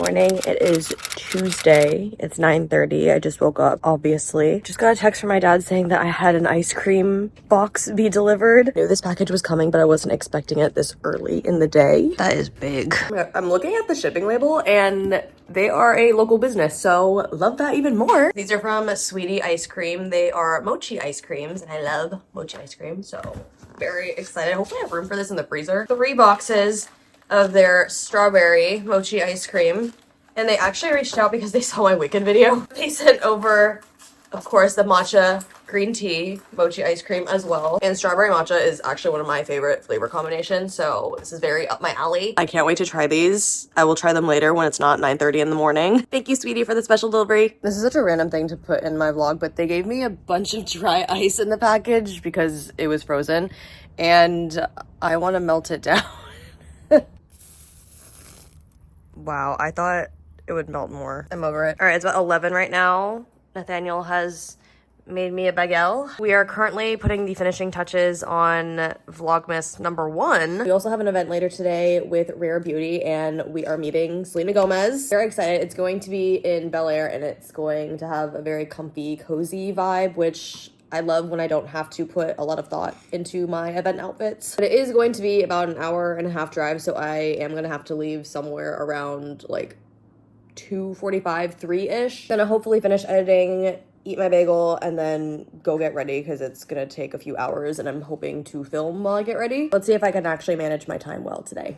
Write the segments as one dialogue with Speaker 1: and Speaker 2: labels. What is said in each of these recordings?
Speaker 1: morning. It is Tuesday. It's 9:30. I just woke up, obviously. Just got a text from my dad saying that I had an ice cream box be delivered. I knew this package was coming, but I wasn't expecting it this early in the day. That is big. I'm looking at the shipping label and they are a local business, so love that even more. These are from Sweetie Ice Cream. They are mochi ice creams, and I love mochi ice cream, so very excited. Hopefully I have room for this in the freezer. 3 boxes of their strawberry mochi ice cream, and they actually reached out because they saw my Wicked video. They sent over, of course, the matcha green tea mochi ice cream as well, and strawberry matcha is actually one of my favorite flavor combinations, so this is very up my alley. I can't wait to try these. I will try them later when it's not 9:30 in the morning. Thank you, sweetie, for the special delivery. This is such a random thing to put in my vlog, but they gave me a bunch of dry ice in the package because it was frozen, and I want to melt it down. Wow, I thought it would melt more. I'm over it. All right, it's about 11 right now. Nathaniel has made me a bagel. We are currently putting the finishing touches on vlogmas #1. We also have an event later today with Rare Beauty, and we are meeting Selena Gomez. Very excited. It's going to be in Bel Air, and it's going to have a very comfy, cozy vibe, which I love when I don't have to put a lot of thought into my event outfits. But it is going to be about an hour and a half drive, so I am gonna have to leave somewhere around like 2:45, 3-ish. Gonna hopefully finish editing, eat my bagel, and then go get ready because it's gonna take a few hours and I'm hoping to film while I get ready. Let's see if I can actually manage my time well today.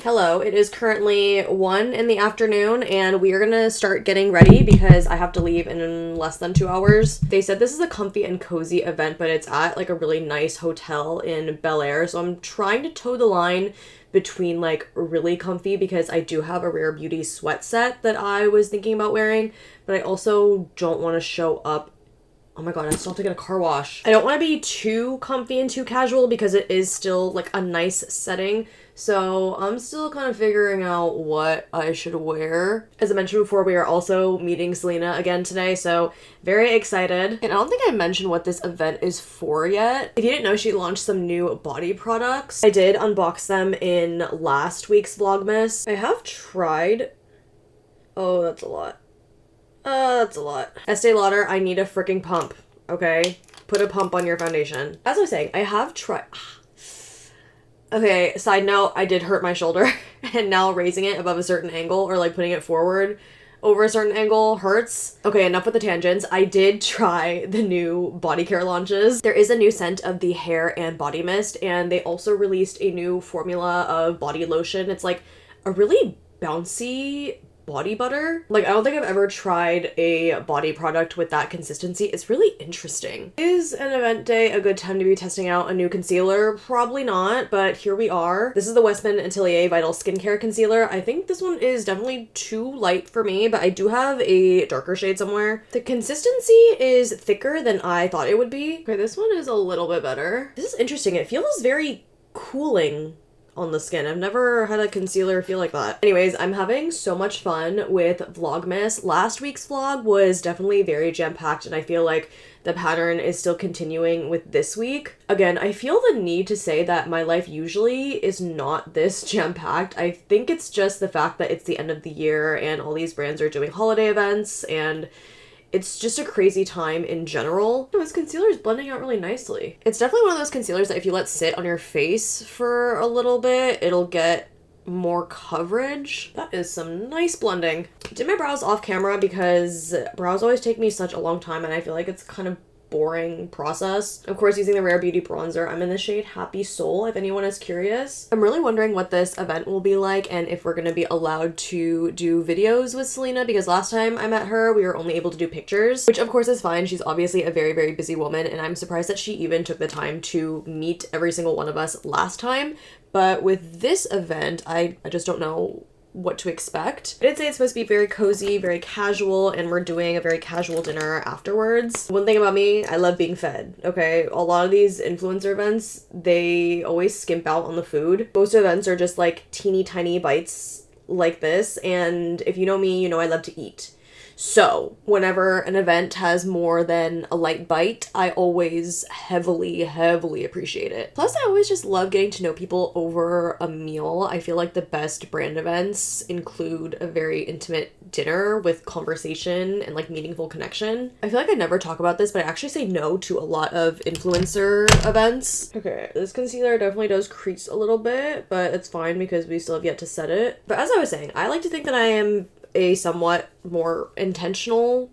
Speaker 1: Hello, it is currently 1 in the afternoon and we are gonna start getting ready because I have to leave in less than 2 hours. They said this is a comfy and cozy event, but it's at like a really nice hotel in Bel Air, so I'm trying to toe the line between like really comfy, because I do have a Rare Beauty sweat set that I was thinking about wearing, but I also don't want to show up. Oh my god, I still have to get a car wash. I don't want to be too comfy and too casual because it is still like a nice setting. So I'm still kind of figuring out what I should wear. As I mentioned before, we are also meeting Selena again today, so very excited. And I don't think I mentioned what this event is for yet. If you didn't know, she launched some new body products. I did unbox them in last week's Vlogmas. I have tried... Oh, that's a lot. That's a lot. Estee Lauder, I need a freaking pump, okay? Put a pump on your foundation. As I was saying, I have tried... Okay, side note, I did hurt my shoulder, and now raising it above a certain angle, or like putting it forward over a certain angle, hurts. Okay, enough with the tangents. I did try the new body care launches. There is a new scent of the hair and body mist, and they also released a new formula of body lotion. It's like a really bouncy body butter. Like, I don't think I've ever tried a body product with that consistency. It's really interesting. Is an event day a good time to be testing out a new concealer? Probably not, but here we are. This is the Westman Atelier Vital Skincare Concealer. I think this one is definitely too light for me, but I do have a darker shade somewhere. The consistency is thicker than I thought it would be. Okay, this one is a little bit better. This is interesting. It feels very cooling on the skin. I've never had a concealer feel like that. Anyways, I'm having so much fun with Vlogmas. Last week's vlog was definitely very jam-packed, and I feel like the pattern is still continuing with this week. Again, I feel the need to say that my life usually is not this jam-packed. I think it's just the fact that it's the end of the year and all these brands are doing holiday events, and it's just a crazy time in general. No, this concealer is blending out really nicely. It's definitely one of those concealers that if you let sit on your face for a little bit, it'll get more coverage. That is some nice blending. Did my brows off camera because brows always take me such a long time and I feel like it's kind of boring process. Of course, using the Rare Beauty bronzer. I'm in the shade Happy Soul, if anyone is curious. I'm really wondering what this event will be like and if we're gonna be allowed to do videos with Selena, because last time I met her, we were only able to do pictures, which of course is fine. She's obviously a very, very busy woman, and I'm surprised that she even took the time to meet every single one of us last time. But with this event, I just don't know what to expect. I did say it's supposed to be very cozy, very casual, and we're doing a very casual dinner afterwards. One thing about me, I love being fed, okay? A lot of these influencer events, they always skimp out on the food. Most events are just like teeny tiny bites like this, and if you know me, you know I love to eat. So whenever an event has more than a light bite, I always heavily appreciate it. Plus, I always just love getting to know people over a meal. I feel like the best brand events include a very intimate dinner with conversation and like meaningful connection. I feel like I never talk about this, but I actually say no to a lot of influencer events. Okay, this concealer definitely does crease a little bit, but it's fine because we still have yet to set it. But as I was saying, I like to think that I am a somewhat more intentional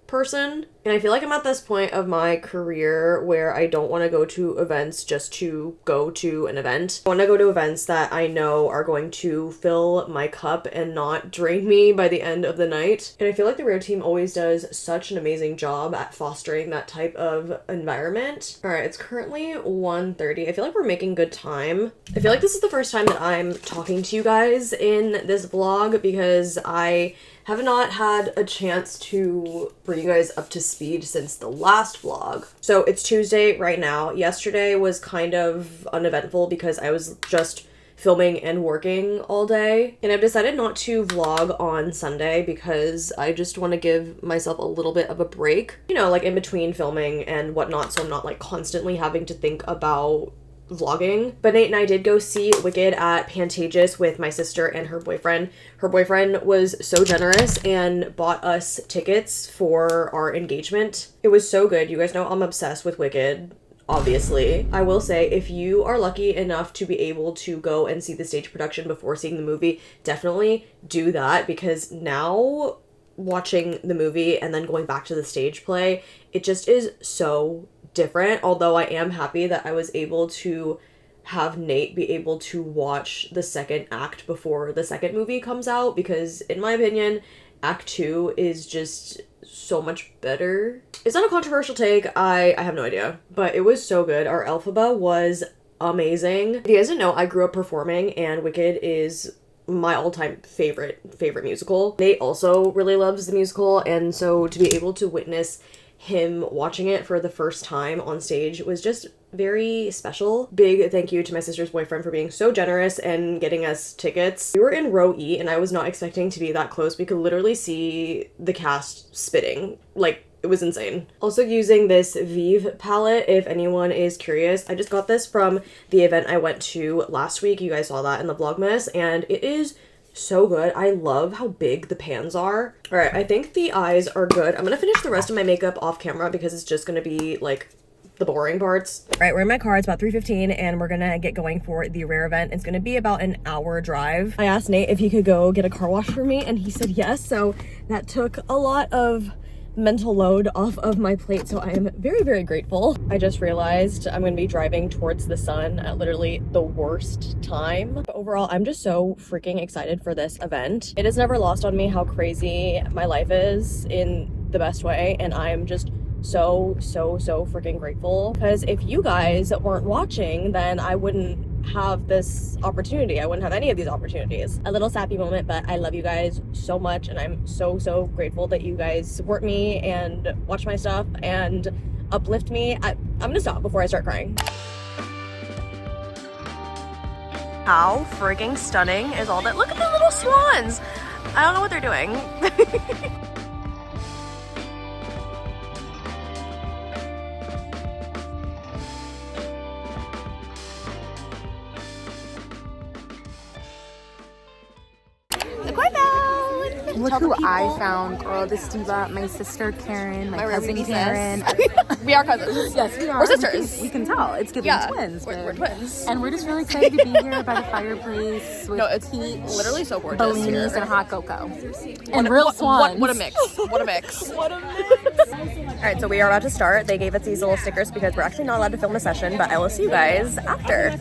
Speaker 1: person, and I feel like I'm at this point of my career where I don't want to go to events just to go to an event. I want to go to events that I know are going to fill my cup and not drain me by the end of the night. And I feel like the Rare team always does such an amazing job at fostering that type of environment. All right, it's currently 1:30. I feel like we're making good time. I feel like this is the first time that I'm talking to you guys in this vlog because I have not had a chance to bring you guys up to speed since the last vlog. So it's Tuesday right now. Yesterday was kind of uneventful because I was just filming and working all day. And I've decided not to vlog on Sunday because I just want to give myself a little bit of a break, you know, like in between filming and whatnot, so I'm not like constantly having to think about vlogging. But Nate and I did go see Wicked at Pantages with my sister and her boyfriend. Her boyfriend was so generous and bought us tickets for our engagement. It was so good. You guys know I'm obsessed with Wicked, obviously. I will say, if you are lucky enough to be able to go and see the stage production before seeing the movie, definitely do that, because now watching the movie and then going back to the stage play, it just is so different. Although I am happy that I was able to have Nate be able to watch the second act before the second movie comes out, because in my opinion, Act 2 is just so much better. It's not a controversial take, I have no idea, but it was so good. Our Elphaba was amazing. If you guys didn't know, I grew up performing, and Wicked is my all-time favorite musical. Nate also really loves the musical, and so to be able to witness him watching it for the first time on stage was just very special. Big thank you to my sister's boyfriend for being so generous and getting us tickets. We were in row E, and I was not expecting to be that close. We could literally see the cast spitting. Like, it was insane. Also using this Vive palette, if anyone is curious. I just got this from the event I went to last week. You guys saw that in the vlogmas, and it is so good. I love how big the pans are. All right, I think the eyes are good. I'm gonna finish the rest of my makeup off camera because it's just gonna be like the boring parts. All right, we're in my car. It's about 3:15 and we're gonna get going for the Rare event. It's gonna be about an hour drive. I asked Nate if he could go get a car wash for me, and he said yes. So that took a lot of mental load off of my plate, so I am very grateful. I just realized I'm gonna be driving towards the sun at literally the worst time. But overall, I'm just so freaking excited for this event. It has never lost on me how crazy my life is in the best way, and I am just so freaking grateful, because if you guys weren't watching, then I wouldn't have this opportunity. I wouldn't have any of these opportunities. A little sappy moment, but I love you guys so much, and I'm so grateful that you guys support me and watch my stuff and uplift me. I'm gonna stop before I start crying. How freaking stunning is all that? Look at the little swans. I don't know what they're doing.
Speaker 2: Look who I found, girl. This diva, my sister Karen, my cousin Karen.
Speaker 1: We are cousins.
Speaker 2: Yes, we are.
Speaker 1: We're sisters.
Speaker 2: We can tell. It's giving twins.
Speaker 1: We're twins.
Speaker 2: And we're just really excited to be here by the fireplace with
Speaker 1: it's literally so gorgeous.
Speaker 2: bellinis and hot cocoa. And real swans.
Speaker 1: What a mix. What a mix. What a mix. All right, so we are about to start. They gave us these little stickers because we're actually not allowed to film a session, but I will see you guys after.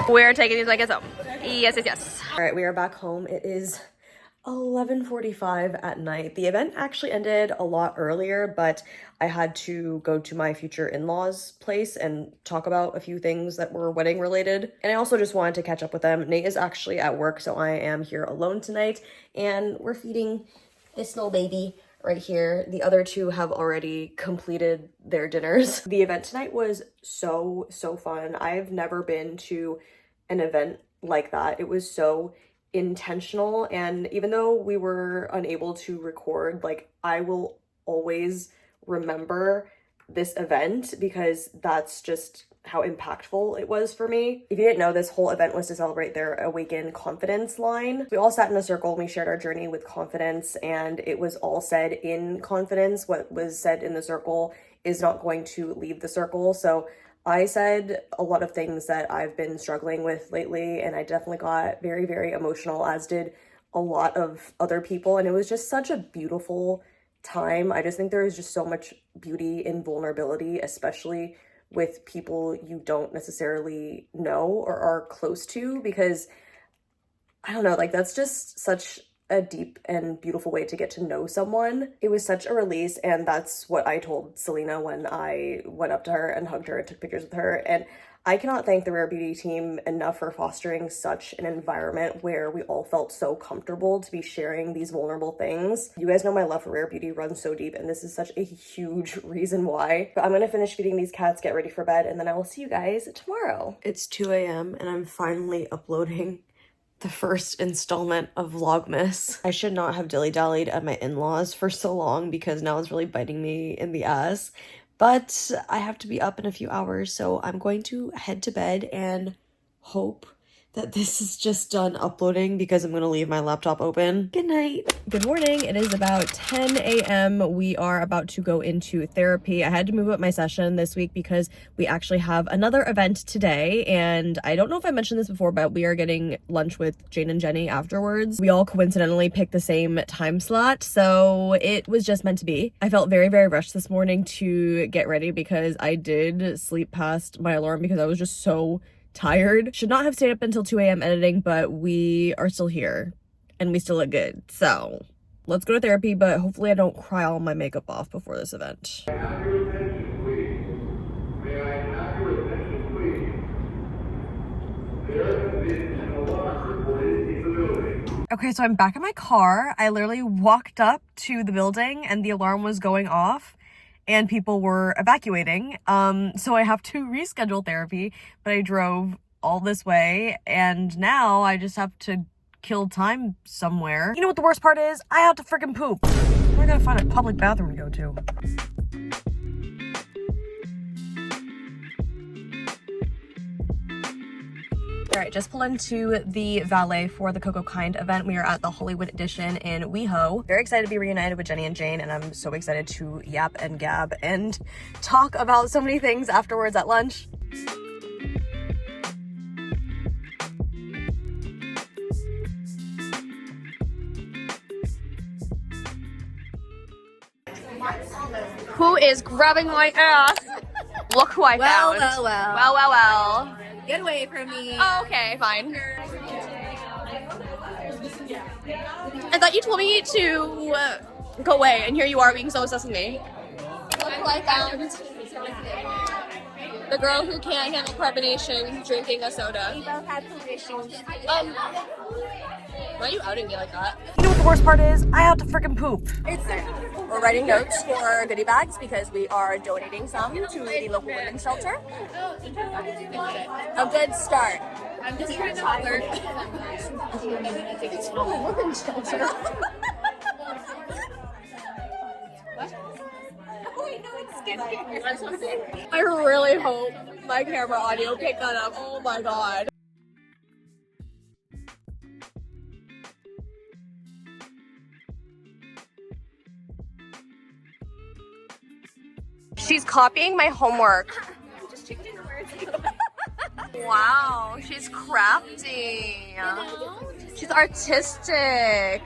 Speaker 1: We're taking these like it's home.
Speaker 2: Yes, yes, yes.
Speaker 1: All right, we are back home. It is 11:45 at night. The event actually ended a lot earlier, but I had to go to my future in-laws' place and talk about a few things that were wedding related. And I also just wanted to catch up with them. Nate is actually at work, so I am here alone tonight, and we're feeding this little baby right here. The other two have already completed their dinners. The event tonight was so fun. I've never been to an event like that. It was so intentional, and even though we were unable to record, like, I will always remember this event because that's just how impactful it was for me. If you didn't know, this whole event was to celebrate their Awaken Confidence line. We all sat in a circle and we shared our journey with confidence, and it was all said in confidence. What was said in the circle is not going to leave the circle. So I said a lot of things that I've been struggling with lately, and I definitely got very emotional, as did a lot of other people, and it was just such a beautiful time. I just think there is just so much beauty in vulnerability, especially with people you don't necessarily know or are close to, because I don't know, like, that's just such a deep and beautiful way to get to know someone. It was such a release, and that's what I told Selena when I went up to her and hugged her and took pictures with her. And I cannot thank the Rare Beauty team enough for fostering such an environment where we all felt so comfortable to be sharing these vulnerable things. You guys know my love for Rare Beauty runs so deep, and this is such a huge reason why. But I'm gonna finish feeding these cats, get ready for bed, and then I will see you guys tomorrow. It's 2 a.m. and I'm finally uploading the first installment of Vlogmas. I should not have dilly-dallied at my in-laws for so long because now it's really biting me in the ass. But I have to be up in a few hours, so I'm going to head to bed and hope that this is just done uploading because I'm going to leave my laptop open. Good night. Good morning. It is about 10 a.m. We are about to go into therapy. I had to move up my session this week because we actually have another event today, and I don't know if I mentioned this before, but we are getting lunch with Jane and Jenny afterwards. We all coincidentally picked the same time slot, so it was just meant to be. I felt very rushed this morning to get ready because I did sleep past my alarm because I was just so tired. Should not have stayed up until 2 a.m. editing, but we are still here and we still look good. So let's go to therapy, but hopefully I don't cry all my makeup off before this event.
Speaker 3: May I have your attention, please? May I have your attention, please? There has been an alarm reported in the building.
Speaker 1: Okay, so I'm back in my car. I literally walked up to the building and the alarm was going off and people were evacuating. So I have to reschedule therapy, but I drove all this way and now I just have to kill time somewhere. You know what the worst part is? I have to freaking poop. I gotta find a public bathroom to go to. All right, just pulled into the valet for the Coco Kind event. We are at the Hollywood edition in WeHo. Very excited to be reunited with Jenny and Jane, and I'm so excited to yap and gab and talk about so many things afterwards at lunch.
Speaker 2: Who is grabbing my ass? Look who I found. Well.
Speaker 4: Get away from me.
Speaker 2: Oh, okay, fine. I thought you told me to go away, and here you are being so obsessed with me. Look who I found. The girl who can't handle carbonation drinking a soda.
Speaker 4: We both had food issues.
Speaker 2: Why are you outing me like that?
Speaker 1: You know what the worst part is? I have to freaking poop.
Speaker 2: We're writing notes for goodie bags because we are donating some to the local women's shelter. A good start.
Speaker 4: I'm just trying to alert.
Speaker 2: It's from a women's shelter.
Speaker 4: Oh wait, no, it's skincare.
Speaker 2: I really hope my camera audio picked that up. Oh my god. She's copying my homework.
Speaker 4: I'm just checking the words.
Speaker 2: Wow, she's crafty. She's artistic.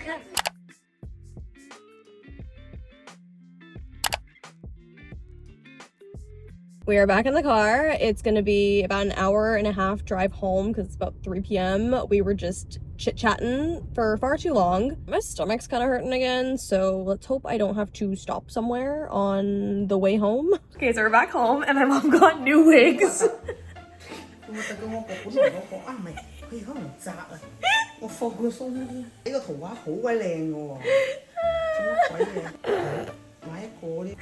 Speaker 2: We are back in the car. It's gonna be about an hour and a half drive home because it's about 3 p.m. We were just chit-chatting for far too long. My stomach's kind of hurting again, so let's hope I don't have to stop somewhere on the way home. Okay, so we're back home and my mom got new wigs.
Speaker 5: 我特嘅我個本嚟嗰個啊，唔係佢可能窄啊，我放佢鬆啲。呢個圖畫好鬼靚嘅喎，做乜鬼嘢？買一個啲。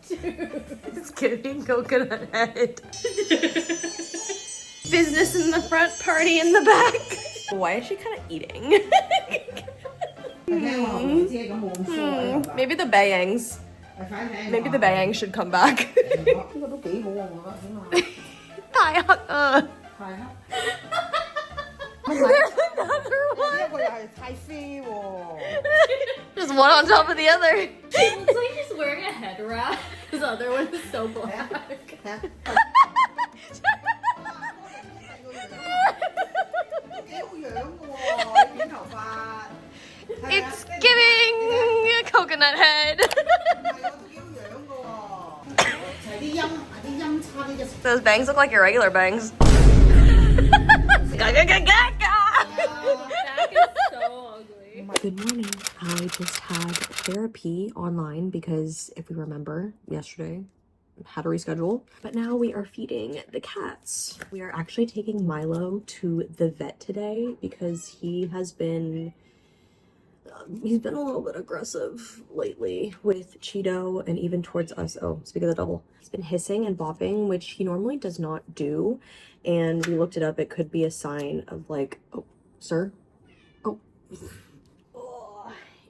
Speaker 2: It's giving coconut head. Business in the front, party in the back. Why is she kind of eating? Maybe the bayangs. Maybe the bayangs should come back.
Speaker 5: 呢個都幾好啊，我覺得起碼。
Speaker 2: 太黑啊！
Speaker 5: 係啊。Another one. 呢一個又係太飛喎。
Speaker 2: Just one on top of the other.
Speaker 4: It looks like she's wearing a head wrap. This other one is so black.
Speaker 5: 幾好樣嘅喎，你短頭髮。
Speaker 2: It's giving coconut head.
Speaker 5: 係啊，都幾好樣嘅喎。就係啲音差啲嘅。
Speaker 2: Those bangs look like your regular bangs.
Speaker 4: That is so ugly.
Speaker 1: Good morning. I just had therapy online because if we remember yesterday, had to reschedule. But now we are feeding the cats. We are actually taking Milo to the vet today because he's been a little bit aggressive lately with Cheeto and even towards us. Oh, speak of the devil. He's been hissing and bopping, which he normally does not do. And we looked it up. It could be a sign of like, oh, sir. Oh.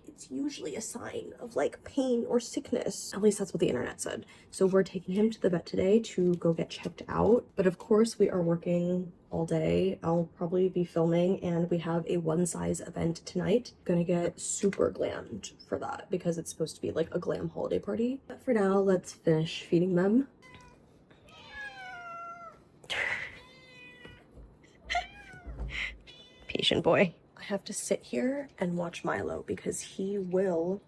Speaker 1: It's usually a sign of like pain or sickness. At least that's what the internet said. So we're taking him to the vet today to go get checked out. But of course we are working all day. I'll probably be filming and we have a one size event tonight. Gonna get super glammed for that because it's supposed to be like a glam holiday party. But for now, let's finish feeding them. Patient boy. I have to sit here and watch Milo because he will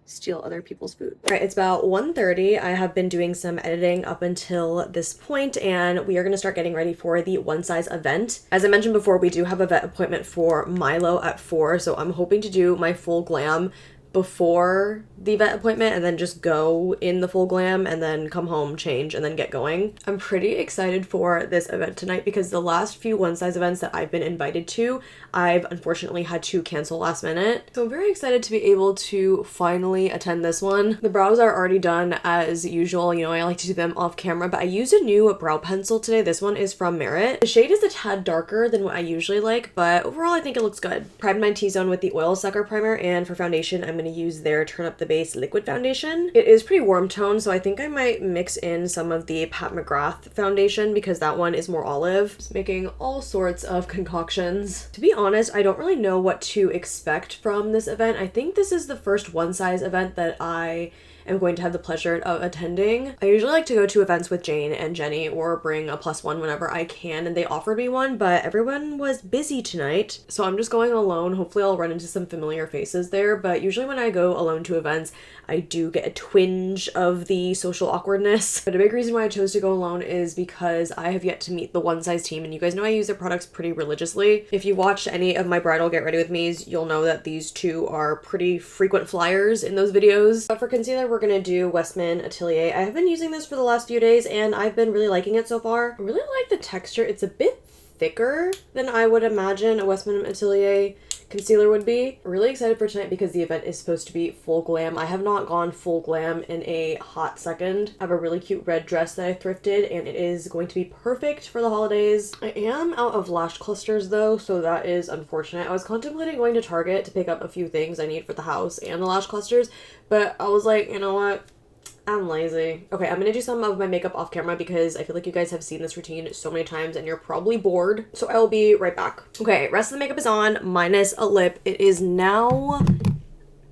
Speaker 1: steal other people's food. All right, it's about 1:30. I have been doing some editing up until this point and we are going to start getting ready for the one size event. As I mentioned before, we do have a vet appointment for Milo at 4, so I'm hoping to do my full glam before the vet appointment and then just go in the full glam and then come home, change, and then get going. I'm pretty excited for this event tonight because the last few one size events that I've been invited to, I've unfortunately had to cancel last minute. So I'm very excited to be able to finally attend this one. The brows are already done as usual. You know, I like to do them off camera, but I used a new brow pencil today. This one is from Merit. The shade is a tad darker than what I usually like, but overall I think it looks good. Primed my T-zone with the oil sucker primer, and for foundation I'm going to use their Turn Up the Base liquid foundation. It is pretty warm tone, so I think I might mix in some of the Pat McGrath foundation because that one is more olive. Just making all sorts of concoctions. To be honest, I don't really know what to expect from this event. I think this is the first one size event that I am going to have the pleasure of attending. I usually like to go to events with Jane and Jenny or bring a +1 whenever I can, and they offered me one, but everyone was busy tonight, so I'm just going alone. Hopefully I'll run into some familiar faces there, but usually when I go alone to events, I do get a twinge of the social awkwardness. But a big reason why I chose to go alone is because I have yet to meet the one size team, and you guys know I use their products pretty religiously. If you watched any of my bridal get ready with me's, you'll know that these two are pretty frequent flyers in those videos. But for concealer, we're gonna do Westman Atelier. I have been using this for the last few days and I've been really liking it so far. I really like the texture. It's a bit thicker than I would imagine a Westman Atelier concealer would be. I'm really excited for tonight because the event is supposed to be full glam. I have not gone full glam in a hot second. I have a really cute red dress that I thrifted and it is going to be perfect for the holidays. I am out of lash clusters though, so that is unfortunate. I was contemplating going to Target to pick up a few things I need for the house and the lash clusters, but I was like, you know what? I'm lazy. Okay, I'm gonna do some of my makeup off camera because I feel like you guys have seen this routine so many times and you're probably bored. So I will be right back. Okay, rest of the makeup is on, minus a lip. It is now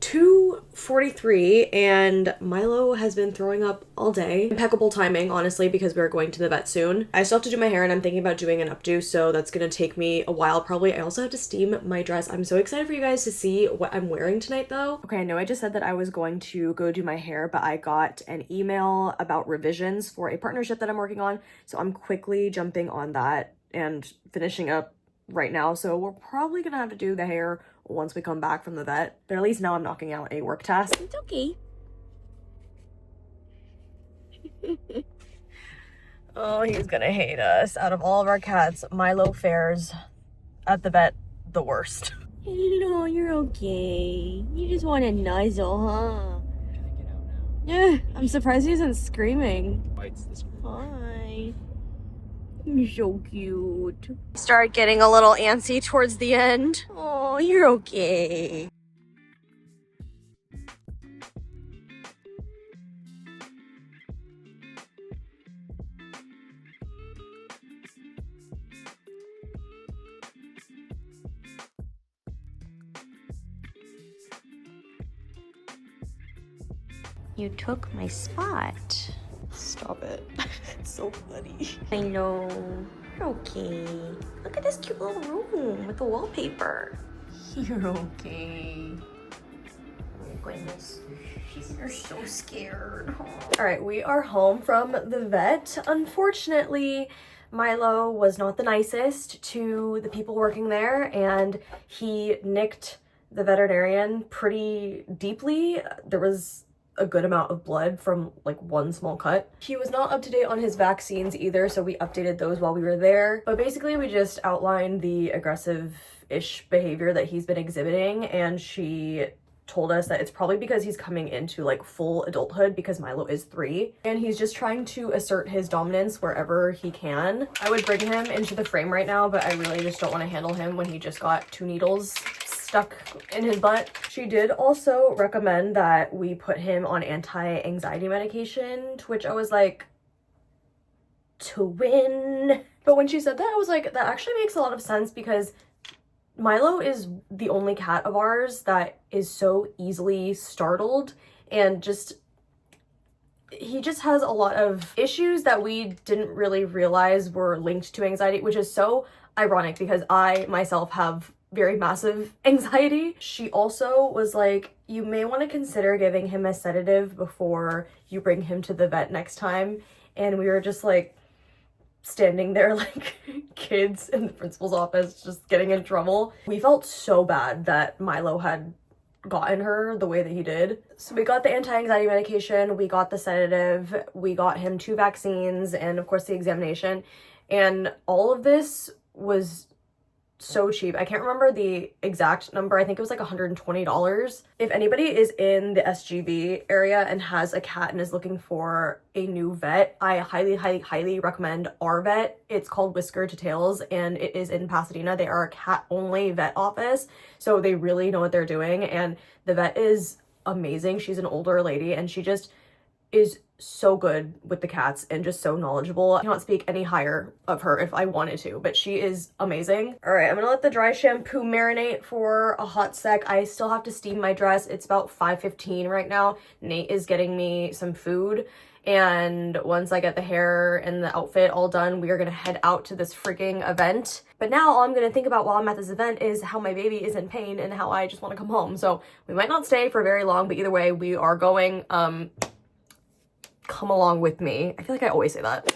Speaker 1: 2:40 8:43 and Milo has been throwing up all day. Impeccable timing, honestly, because we're going to the vet soon. I still have to do my hair and I'm thinking about doing an updo, so that's gonna take me a while probably. I also have to steam my dress. I'm so excited for you guys to see what I'm wearing tonight though. Okay, I know I just said that I was going to go do my hair, but I got an email about revisions for a partnership that I'm working on, so I'm quickly jumping on that and finishing up right now. So we're probably gonna have to do the hair once we come back from the vet, but at least now I'm knocking out a work task. It's okay. Oh, he's gonna hate us. Out of all of our cats, Milo fares at the vet the worst. Hello, you're okay. You just want a nuzzle, huh? Yeah, I'm surprised he isn't screaming. Hi. You're so cute. Start getting a little antsy towards the end. Oh, you're okay. You took my spot. Stop it. It's so funny. I know. You're okay. Look at this cute little room with the wallpaper. You're okay. Oh my goodness. You're so scared. All right, we are home from the vet. Unfortunately, Milo was not the nicest to the people working there, and he nicked the veterinarian pretty deeply. There was a good amount of blood from like one small cut. He was not up to date on his vaccines either, so we updated those while we were there. But basically we just outlined the aggressive-ish behavior that he's been exhibiting, and she told us that it's probably because he's coming into like full adulthood because Milo is 3 and he's just trying to assert his dominance wherever he can. I would bring him into the frame right now, but I really just don't want to handle him when he just got 2 needles stuck in his butt. She did also recommend that we put him on anti-anxiety medication, to which I was like, to win. But when she said that, I was like, that actually makes a lot of sense because Milo is the only cat of ours that is so easily startled, and he just has a lot of issues that we didn't really realize were linked to anxiety, which is so ironic because I myself have very massive anxiety. She also was like, you may want to consider giving him a sedative before you bring him to the vet next time. And we were just like standing there like kids in the principal's office just getting in trouble. We felt so bad that Milo had gotten her the way that he did. So we got the anti-anxiety medication, we got the sedative, we got him 2 vaccines, and of course the examination. And all of this was so cheap. I can't remember the exact number. I think it was like $120. If anybody is in the SGV area and has a cat and is looking for a new vet, I highly recommend our vet. It's called Whisker to Tails and it is in Pasadena. They are a cat only vet office, so they really know what they're doing, and the vet is amazing. She's an older lady and she just is so good with the cats and just so knowledgeable. I cannot speak any higher of her if I wanted to, but she is amazing. All right, I'm gonna let the dry shampoo marinate for a hot sec. I still have to steam my dress. It's about 5:15 right now. Nate is getting me some food, and once I get the hair and the outfit all done, we are gonna head out to this freaking event. But now all I'm gonna think about while I'm at this event is how my baby is in pain and how I just want to come home. So we might not stay for very long, but either way, we are going. Come along with me. I feel like I always say that.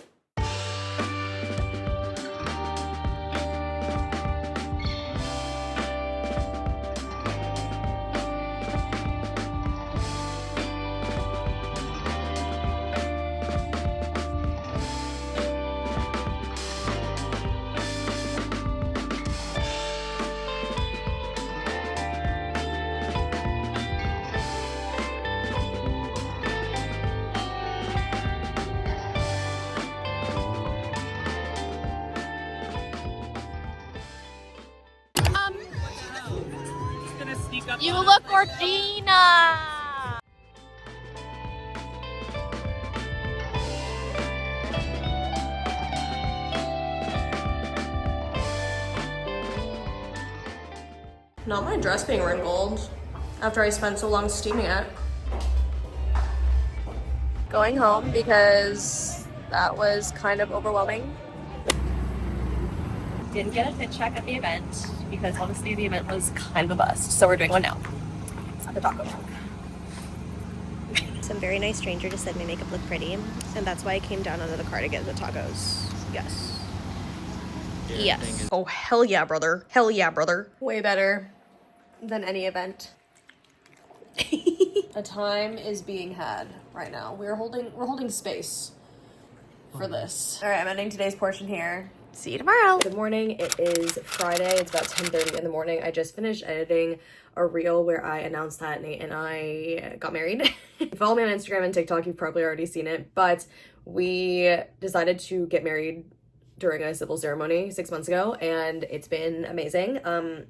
Speaker 4: You look Gorgina!
Speaker 1: Not my dress being wrinkled after I spent so long steaming it.
Speaker 2: going home because that was kind of overwhelming. Didn't get a fit check at the event because honestly the event was kind of a bust. So we're doing one now at the taco truck. Some very nice stranger just said my makeup looked pretty, and that's why I came down under the car to get the tacos. Yes. Yes. Oh, hell yeah, brother. Hell yeah, brother. Way better than any event. A time is being had right now. We're holding space for this. All right, I'm ending today's portion here. See you tomorrow. Good morning. It is Friday. It's about 10:30 in the morning. I just finished editing a reel where I announced that Nate and I got married. If you follow me on Instagram and TikTok, you've probably already seen it, but we decided to get married during a civil ceremony 6 months ago, and it's been amazing.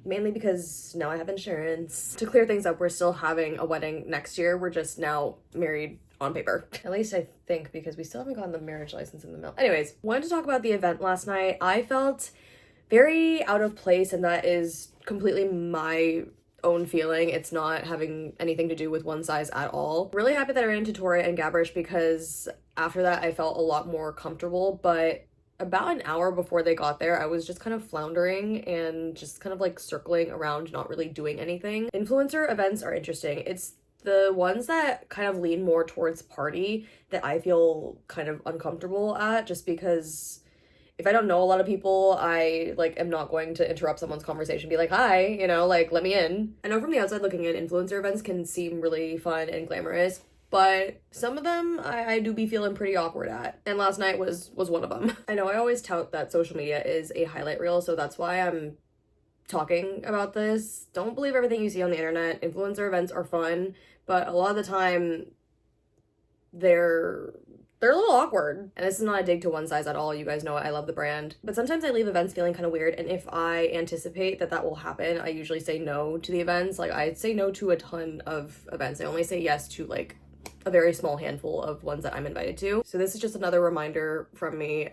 Speaker 2: Mainly because now I have insurance. To clear things up, we're still having a wedding next year. We're just now married on paper. At least I think, because we still haven't gotten the marriage license in the mail. Anyways, wanted to talk about the event last night. I felt very out of place, and that is completely my own feeling. It's not having anything to do with one size at all. Really happy that I ran into Tori and Gabrish, because after that I felt a lot more comfortable, but about an hour before they got there, I was just kind of floundering and just kind of like circling around, not really doing anything. Influencer events are interesting. It's the ones that kind of lean more towards party that I feel kind of uncomfortable at, just because if I don't know a lot of people, I like am not going to interrupt someone's conversation, be like, hi, you know, like, let me in. I know from the outside looking in, influencer events can seem really fun and glamorous, but some of them I do be feeling pretty awkward at. And last night was one of them. I know I always tout that social media is a highlight reel, so that's why I'm talking about this. Don't believe everything you see on the internet. Influencer events are fun, but a lot of the time they're a little awkward. And this is not a dig to one size at all. You guys know it. I love the brand. But sometimes I leave events feeling kind of weird, and if I anticipate that will happen, I usually say no to the events. Like, I say no to a ton of events. I only say yes to like a very small handful of ones that I'm invited to. So this is just another reminder from me.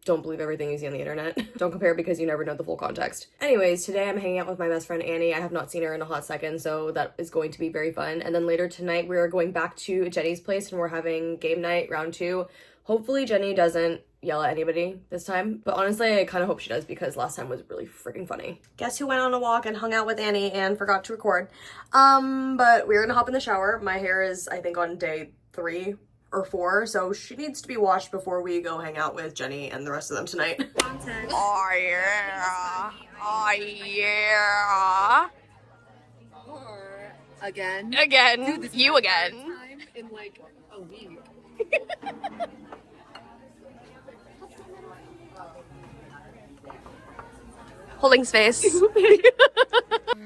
Speaker 2: Don't believe everything you see on the internet. Don't compare, because you never know the full context. Anyways, today I'm hanging out with my best friend Annie. I have not seen her in a hot second, so that is going to be very fun. And then later tonight, we're going back to Jenny's place and we're having game night round 2. Hopefully Jenny doesn't yell at anybody this time, but honestly, I kind of hope she does, because last time was really freaking funny. Guess who went on a walk and hung out with Annie and forgot to record? But we're gonna hop in the shower. My hair is, I think, on day 3 or 4, so she needs to be washed before we go hang out with Jenny and the rest of them tonight. Oh yeah! Oh yeah!
Speaker 1: Again?
Speaker 2: Again, dude, you again.
Speaker 1: Time in like a week.
Speaker 2: Holding space.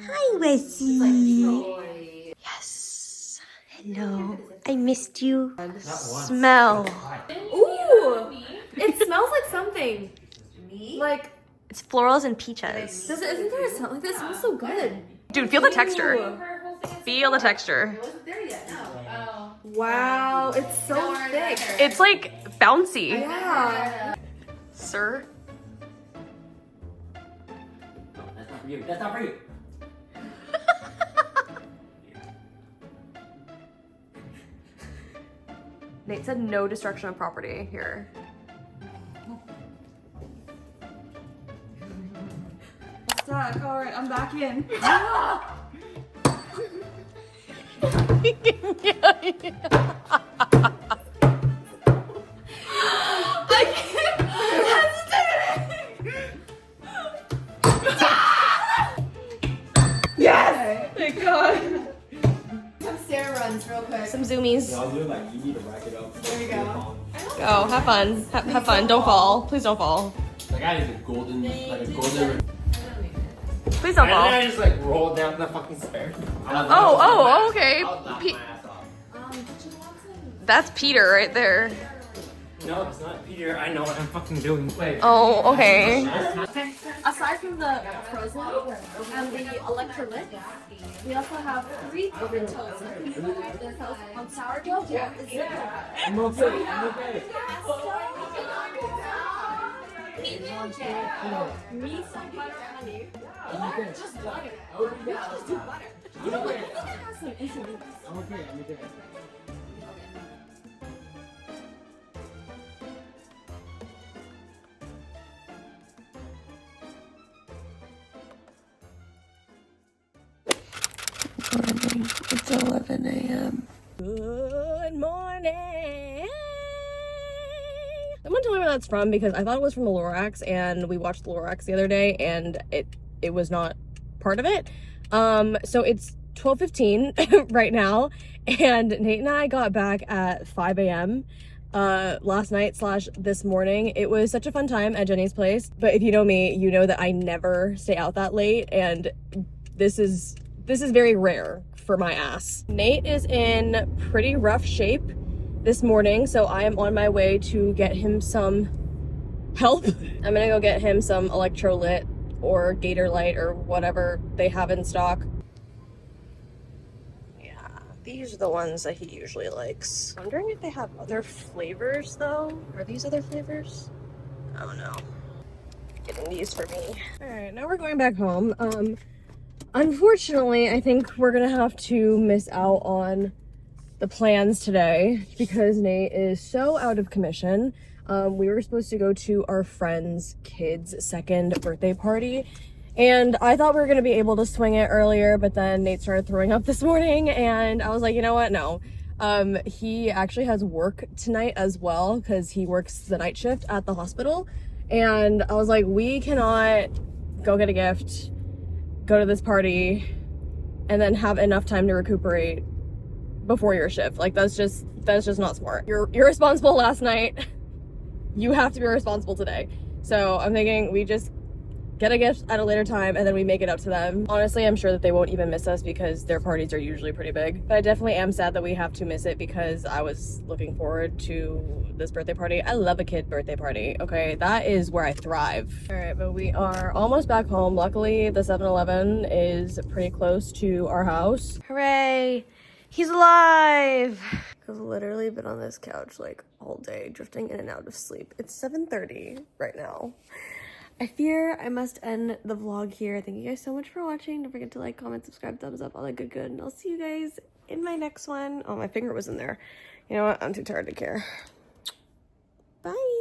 Speaker 6: Hi, Wesley. Yes. Hello. I missed you. Smell.
Speaker 1: Ooh! It smells like something. Like,
Speaker 2: It's florals and peaches.
Speaker 1: isn't there a smell like this? It smells so good.
Speaker 2: Dude, feel the texture. Feel the texture.
Speaker 1: Wow, it's so thick.
Speaker 2: It's like bouncy.
Speaker 1: Yeah.
Speaker 2: Sir?
Speaker 7: That's not for you. That's not for you.
Speaker 2: Nate said no destruction of property here.
Speaker 8: Stuck. All right, I'm back in.
Speaker 1: Yes!
Speaker 8: Thank God.
Speaker 4: Some stair runs real quick.
Speaker 2: Some zoomies.
Speaker 7: I was doing like, you need to rack it up.
Speaker 4: There you go.
Speaker 2: Go, have fun. Have fun. Don't fall. Please don't fall.
Speaker 7: Like I had a golden, like a golden.
Speaker 2: Please don't
Speaker 7: And then
Speaker 2: fall.
Speaker 7: I just like rolled down the fucking stairs.
Speaker 2: Oh, okay.
Speaker 7: I'll laugh
Speaker 2: Pe-
Speaker 7: my ass off.
Speaker 2: That's Peter right there.
Speaker 7: No, it's not Peter. I know what I'm fucking doing. Wait.
Speaker 2: Oh, okay.
Speaker 4: Aside from the frozen and the electrolyte, we also have 3 oven toasts. On sourdough,
Speaker 7: I'm okay. I'm okay.
Speaker 4: me some butter honey. Or just butter. We just do butter. You know what? We can have some insulin.
Speaker 7: I'm okay. I'm okay.
Speaker 6: morning. It's 11 a.m.
Speaker 2: Good morning. Someone tell me where that's from because I thought it was from the Lorax, and we watched the Lorax the other day, and it was not part of it. So it's 12:15 right now, and Nate and I got back at 5 a.m. Last night / this morning. It was such a fun time at Jenny's place, but if you know me, you know that I never stay out that late, and this is very rare for my ass. Nate is in pretty rough shape this morning, so I am on my way to get him some help. I'm gonna go get him some electrolyte or Gatorlyte or whatever they have in stock. Yeah, these are the ones that he usually likes. Wondering if they have other flavors though. Are these other flavors? I don't know. Getting these for me. All right, now we're going back home. Unfortunately, I think we're gonna have to miss out on the plans today because Nate is so out of commission. We were supposed to go to our friend's kid's 2nd birthday party, and I thought we were gonna be able to swing it earlier, but then Nate started throwing up this morning, and I was like, you know what, no. He actually has work tonight as well because he works the night shift at the hospital, and I was like, we cannot go get a gift, go to this party, and then have enough time to recuperate before your shift. Like, that's just not smart. You're irresponsible last night. You have to be responsible today. So I'm thinking we just get a gift at a later time and then we make it up to them. Honestly, I'm sure that they won't even miss us because their parties are usually pretty big. But I definitely am sad that we have to miss it because I was looking forward to this birthday party. I love a kid birthday party, okay? That is where I thrive. All right, but we are almost back home. Luckily, the 7-Eleven is pretty close to our house.
Speaker 6: Hooray! He's alive! I've literally been on this couch like all day, drifting in and out of sleep. It's 7:30 right now. I fear I must end the vlog here. Thank you guys so much for watching. Don't forget to like, comment, subscribe, thumbs up, all that good. And I'll see you guys in my next one. Oh, my finger was in there. You know what? I'm too tired to care. Bye!